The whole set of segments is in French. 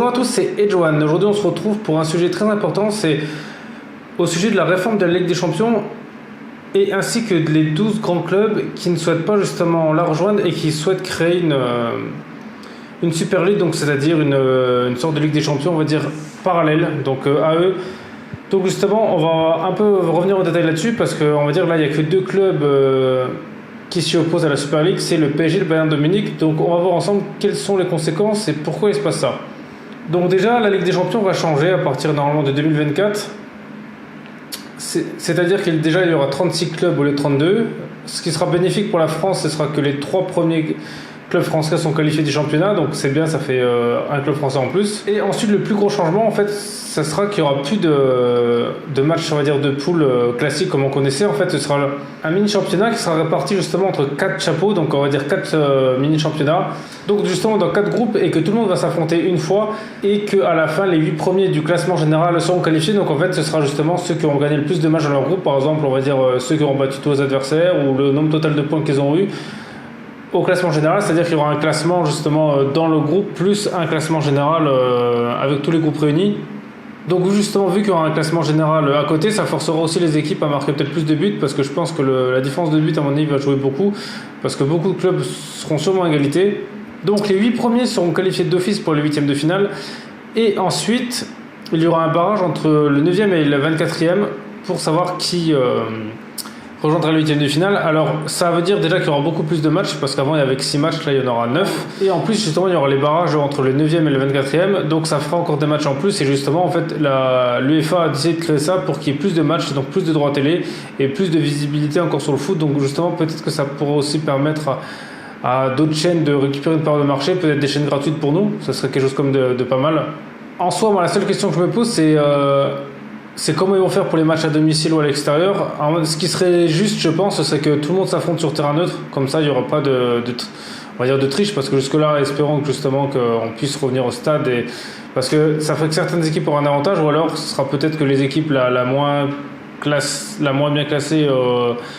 Bonjour à tous, c'est Edouane. Aujourd'hui, on se retrouve pour un sujet très important, c'est au sujet de la réforme de la Ligue des Champions et ainsi que les 12 grands clubs qui ne souhaitent pas justement la rejoindre et qui souhaitent créer une Super League, donc c'est-à-dire une sorte de Ligue des Champions, on va dire, parallèle, donc à eux. Donc justement, on va un peu revenir en détail là-dessus parce qu'on va dire là, il n'y a que deux clubs qui s'y opposent à la Super League, c'est le PSG et le Bayern de Munich. Donc on va voir ensemble quelles sont les conséquences et pourquoi il se passe ça. Donc déjà, la Ligue des Champions va changer à partir normalement de 2024. C'est-à-dire qu'il déjà il y aura 36 clubs au lieu de 32. Ce qui sera bénéfique pour la France, ce sera que les 3 premiers clubs français sont qualifiés du championnat. Donc c'est bien, ça fait un club français en plus. Et ensuite, le plus gros changement, en fait, ça sera qu'il n'y aura plus de matchs, on va dire, de poules classiques comme on connaissait. En fait, ce sera un mini-championnat qui sera réparti justement entre 4 chapeaux, donc on va dire 4 mini-championnats. Donc justement dans 4 groupes et que tout le monde va s'affronter une fois et qu'à la fin, les 8 premiers du classement général seront qualifiés. Donc en fait, ce sera justement ceux qui auront gagné le plus de matchs dans leur groupe. Par exemple, on va dire ceux qui auront battu tous les adversaires ou le nombre total de points qu'ils ont eu au classement général, c'est-à-dire qu'il y aura un classement justement dans le groupe plus un classement général avec tous les groupes réunis. Donc justement, vu qu'il y aura un classement général à côté, ça forcera aussi les équipes à marquer peut-être plus de buts parce que je pense que la différence de buts à mon avis va jouer beaucoup parce que beaucoup de clubs seront sûrement à égalité. Donc les 8 premiers seront qualifiés d'office pour les 8e de finale et ensuite il y aura un barrage entre le 9e et le 24e pour savoir qui rejoindra le 8e de finale. Alors ça veut dire déjà qu'il y aura beaucoup plus de matchs parce qu'avant il y avait que 6 matchs, là il y en aura 9 et en plus justement il y aura les barrages entre le 9e et le 24e, donc ça fera encore des matchs en plus et justement en fait l'UEFA a décidé de créer ça pour qu'il y ait plus de matchs, donc plus de droits télé et plus de visibilité encore sur le foot. Donc justement peut-être que ça pourrait aussi permettre à d'autres chaînes de récupérer une part de marché, peut-être des chaînes gratuites pour nous, ça serait quelque chose comme de pas mal. En soi, moi la seule question que je me pose c'est comment ils vont faire pour les matchs à domicile ou à l'extérieur. Alors, ce qui serait juste, je pense, c'est que tout le monde s'affronte sur terrain neutre. Comme ça, il n'y aura pas on va dire de triche, parce que jusque-là, espérons que justement qu'on puisse revenir au stade. Parce que ça fait que certaines équipes auront un avantage, ou alors ce sera peut-être que les équipes la moins bien classée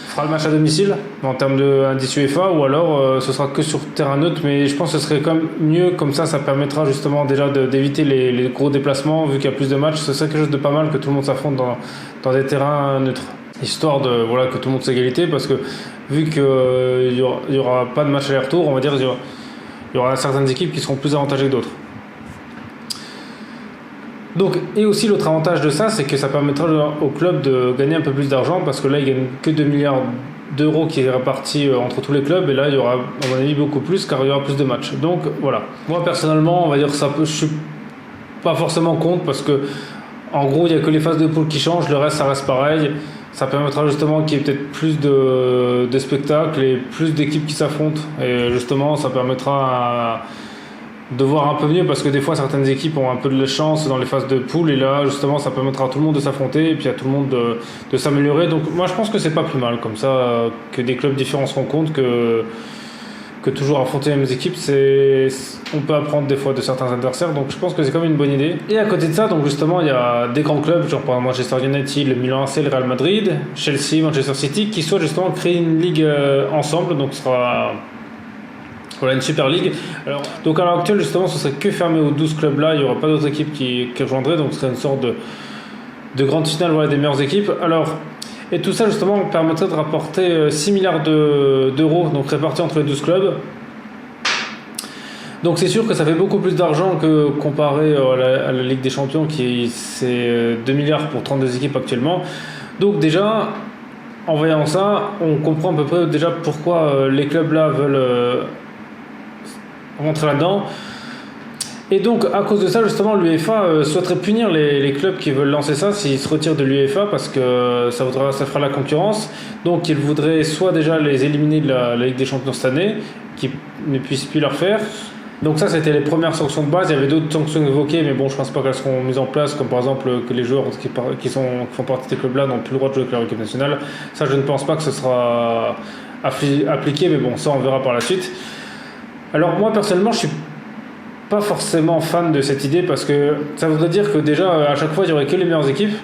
fera le match à domicile en termes d'indice UEFA, ou alors ce sera que sur terrain neutre. Mais je pense que ce serait quand même mieux, comme ça permettra justement déjà d'éviter les gros déplacements, vu qu'il y a plus de matchs. Ce serait quelque chose de pas mal que tout le monde s'affronte dans des terrains neutres, histoire que tout le monde soit égalité, parce que vu qu'il n'y aura pas de match aller-retour, on va dire il y aura certaines équipes qui seront plus avantagées que d'autres. Donc, et aussi l'autre avantage de ça, c'est que ça permettra au club de gagner un peu plus d'argent parce que là il gagne que 2 milliards d'euros qui est réparti entre tous les clubs et là il y aura à mon avis beaucoup plus car il y aura plus de matchs. Donc voilà, moi personnellement on va dire que je suis pas forcément contre parce que en gros il n'y a que les phases de poule qui changent, le reste ça reste pareil. Ça permettra justement qu'il y ait peut-être plus de spectacles et plus d'équipes qui s'affrontent et justement ça permettra de voir un peu mieux parce que des fois certaines équipes ont un peu de la chance dans les phases de poule et là justement ça permettra à tout le monde de s'affronter et puis à tout le monde de s'améliorer. Donc moi je pense que c'est pas plus mal comme ça que des clubs différents se rencontrent que toujours affronter les mêmes équipes. On peut apprendre des fois de certains adversaires, donc je pense que c'est quand même une bonne idée. Et à côté de ça, donc justement il y a des grands clubs genre par exemple Manchester United, le Milan AC, le Real Madrid, Chelsea, Manchester City qui souhaitent justement créer une ligue ensemble, donc ce sera une Super League. Donc à l'heure actuelle justement ce serait que fermé aux 12 clubs là, il n'y aura pas d'autres équipes qui rejoindraient, donc ce serait une sorte de grande finale des meilleures équipes. Et tout ça justement permettrait de rapporter 6 milliards d'euros donc répartis entre les 12 clubs. Donc c'est sûr que ça fait beaucoup plus d'argent que comparé à la Ligue des Champions qui c'est 2 milliards pour 32 équipes actuellement. Donc déjà en voyant ça on comprend à peu près déjà pourquoi les clubs là veulent rentrer là-dedans. Et donc à cause de ça justement l'UEFA souhaiterait punir les clubs qui veulent lancer ça s'ils se retirent de l'UEFA parce que ça fera la concurrence. Donc ils voudraient soit déjà les éliminer de la Ligue des Champions cette année, qu'ils ne puissent plus leur faire. Donc ça c'était les premières sanctions de base. Il y avait d'autres sanctions évoquées mais bon je pense pas qu'elles seront mises en place, comme par exemple que les joueurs qui font partie de ces clubs là n'ont plus le droit de jouer avec leur équipe nationale. Ça je ne pense pas que ce sera appliqué, mais bon ça on verra par la suite. Alors moi personnellement je suis pas forcément fan de cette idée parce que ça voudrait dire que déjà à chaque fois il n'y aurait que les meilleures équipes.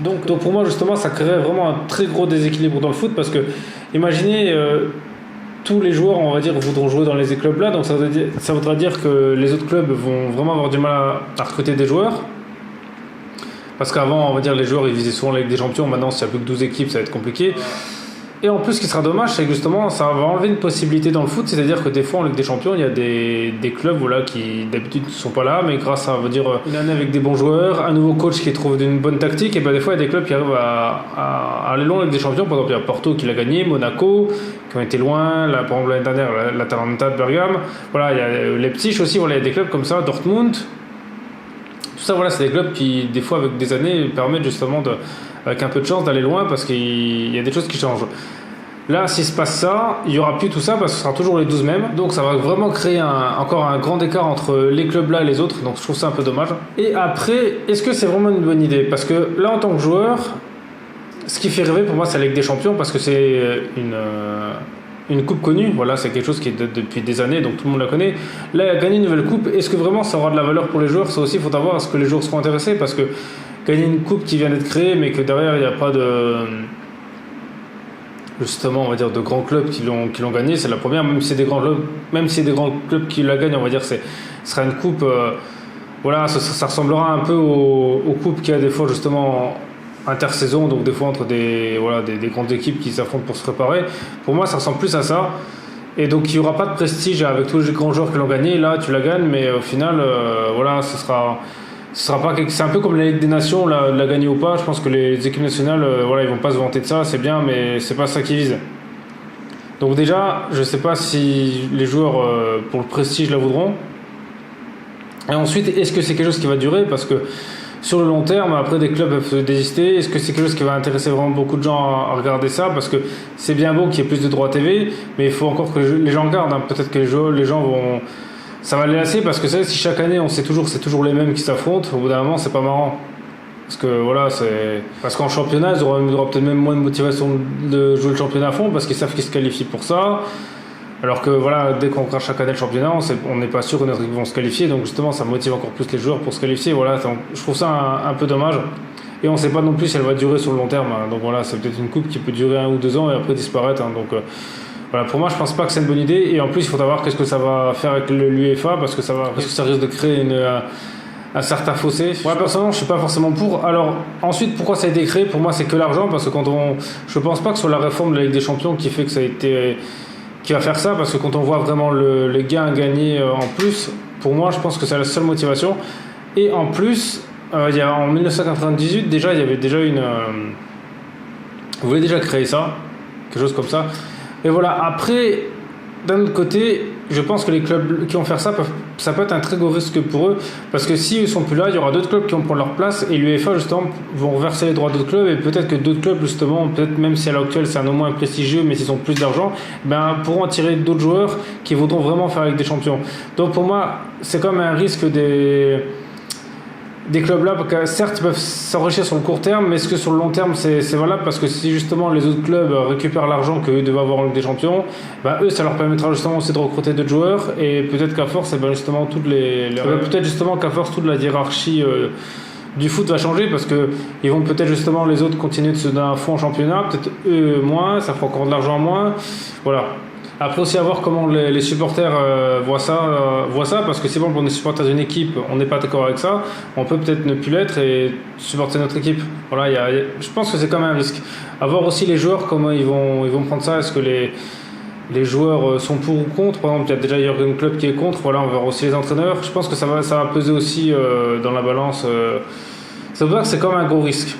Donc pour moi justement ça créerait vraiment un très gros déséquilibre dans le foot parce que imaginez tous les joueurs, on va dire, voudront jouer dans les clubs-là. Donc ça voudra dire que les autres clubs vont vraiment avoir du mal à recruter des joueurs. Parce qu'avant, on va dire, les joueurs, ils visaient souvent la Ligue des Champions. Maintenant, s'il n'y a plus que 12 équipes, ça va être compliqué. Et en plus, ce qui sera dommage, c'est que justement, ça va enlever une possibilité dans le foot. C'est-à-dire que des fois, en Ligue des Champions, il y a des clubs voilà, qui d'habitude ne sont pas là, mais grâce à, on va dire, une année avec des bons joueurs, un nouveau coach qui trouve une bonne tactique, et ben des fois, il y a des clubs qui arrivent à aller loin en Ligue des Champions. Par exemple, il y a Porto qui l'a gagné, Monaco, qui ont été loin. Là, par exemple, l'année dernière, l'Atalanta de Bergame. Voilà, il y a Leipzig aussi. Voilà, il y a des clubs comme ça, Dortmund. Tout ça, voilà, c'est des clubs qui, des fois, avec des années, permettent justement avec un peu de chance d'aller loin parce qu'il y a des choses qui changent. Là, s'il se passe ça, il n'y aura plus tout ça parce que ce sera toujours les 12 mêmes. Donc ça va vraiment créer encore un grand écart entre les clubs là et les autres. Donc je trouve ça un peu dommage. Et après, est-ce que c'est vraiment une bonne idée? Parce que là, en tant que joueur, ce qui fait rêver pour moi, c'est la Ligue des Champions parce que c'est une coupe connue. Voilà, c'est quelque chose qui date depuis des années, donc tout le monde la connaît. Là, gagner une nouvelle coupe, est-ce que vraiment ça aura de la valeur pour les joueurs? Ça aussi, il faut savoir, est-ce que les joueurs seront intéressés? Parce que gagner une coupe qui vient d'être créée, mais que derrière, il n'y a pas de... justement, on va dire, de grands clubs qui l'ont gagné, c'est la première. Même si c'est des grands clubs qui la gagnent, on va dire, ce sera une coupe... voilà, ça ressemblera un peu aux coupes qu'il y a des fois, justement... intersaison, donc des fois entre des grandes équipes qui s'affrontent pour se préparer. Pour moi, ça ressemble plus à ça. Et donc, il n'y aura pas de prestige avec tous les grands joueurs qui l'ont gagné. Là, tu la gagnes, mais au final, voilà, ce sera pas c'est un peu comme la Ligue des Nations, la gagner ou pas. Je pense que les équipes nationales, voilà, ils vont pas se vanter de ça, c'est bien, mais c'est pas ça qu'ils visent. Donc déjà, je sais pas si les joueurs, pour le prestige, la voudront. Et ensuite, est-ce que c'est quelque chose qui va durer? Parce que sur le long terme, après des clubs peuvent désister. Est-ce que c'est quelque chose qui va intéresser vraiment beaucoup de gens à regarder ça? Parce que c'est bien beau qu'il y ait plus de droits TV, mais il faut encore que les gens regardent. Hein. Peut-être que les gens vont... ça va les lasser parce que si chaque année c'est toujours les mêmes qui s'affrontent, au bout d'un moment, c'est pas marrant. Parce que voilà, parce qu'en championnat, ils auront peut-être même moins de motivation de jouer le championnat à fond parce qu'ils savent qu'ils se qualifient pour ça. Alors que voilà, dès qu'on regarde chaque année le championnat, on n'est pas sûr que notre équipe vont se qualifier, donc justement ça motive encore plus les joueurs pour se qualifier. Voilà, donc, je trouve ça un peu dommage. Et on ne sait pas non plus si elle va durer sur le long terme. Hein. Donc voilà, c'est peut-être une coupe qui peut durer 1 ou 2 ans et après disparaître. Hein. Donc voilà, pour moi je pense pas que c'est une bonne idée. Et en plus il faut savoir qu'est-ce que ça va faire avec l'UEFA parce que ça risque de créer un certain fossé. Moi personnellement je suis pas forcément pour. Alors ensuite pourquoi ça a été créé? Pour moi c'est que l'argent parce que je pense pas que ce soit la réforme de la Ligue des Champions qui fait que ça a été... qui va faire ça parce que quand on voit vraiment les gains gagnés en plus, pour moi je pense que c'est la seule motivation. Et en plus en 1998 déjà il y avait déjà vous voulez déjà créer ça, quelque chose comme ça. Et voilà, après d'un autre côté je pense que les clubs qui vont faire ça peut être un très gros risque pour eux parce que s'ils sont plus là, il y aura d'autres clubs qui vont prendre leur place et l'UEFA justement vont reverser les droits d'autres clubs et peut-être que d'autres clubs justement, peut-être même si à l'heure actuelle c'est un au moins prestigieux mais s'ils ont plus d'argent, pourront attirer d'autres joueurs qui voudront vraiment faire avec des champions. Donc pour moi c'est comme un risque des clubs là, parce que certes ils peuvent s'enrichir sur le court terme, mais est-ce que sur le long terme c'est valable? Parce que si justement les autres clubs récupèrent l'argent qu'eux devaient avoir en Ligue des Champions, eux ça leur permettra justement aussi de recruter d'autres joueurs et peut-être qu'à force justement peut-être justement qu'à force toute la hiérarchie du foot va changer parce que ils vont peut-être justement les autres continuer de se donner à fond en championnat, peut-être eux moins, ça fera encore de l'argent moins, voilà. Après aussi à voir comment les supporters voient ça parce que si bon, on est supporter d'une équipe, on n'est pas d'accord avec ça, on peut peut-être ne plus l'être et supporter notre équipe. Voilà, je pense que c'est quand même un risque. À voir aussi les joueurs comment ils vont prendre ça. Est-ce que les joueurs sont pour ou contre? Par exemple, il y a déjà Jürgen Klopp qui est contre. Voilà, on verra aussi les entraîneurs. Je pense que ça va peser aussi dans la balance. Ça veut dire que c'est quand même un gros risque.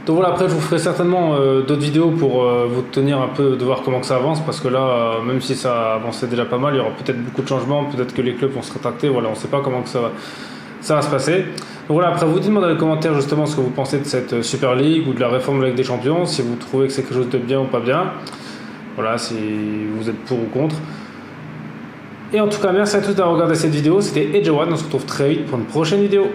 Donc voilà, après je vous ferai certainement d'autres vidéos pour vous tenir un peu, de voir comment que ça avance parce que là, même si ça avançait déjà pas mal, il y aura peut-être beaucoup de changements, peut-être que les clubs vont se rétracter, voilà, on ne sait pas comment que ça va se passer. Donc voilà, après vous dites-moi dans les commentaires justement ce que vous pensez de cette Super League ou de la réforme de la Ligue des Champions, si vous trouvez que c'est quelque chose de bien ou pas bien, voilà, si vous êtes pour ou contre. Et en tout cas, merci à tous d'avoir regardé cette vidéo, c'était Edgewan, on se retrouve très vite pour une prochaine vidéo.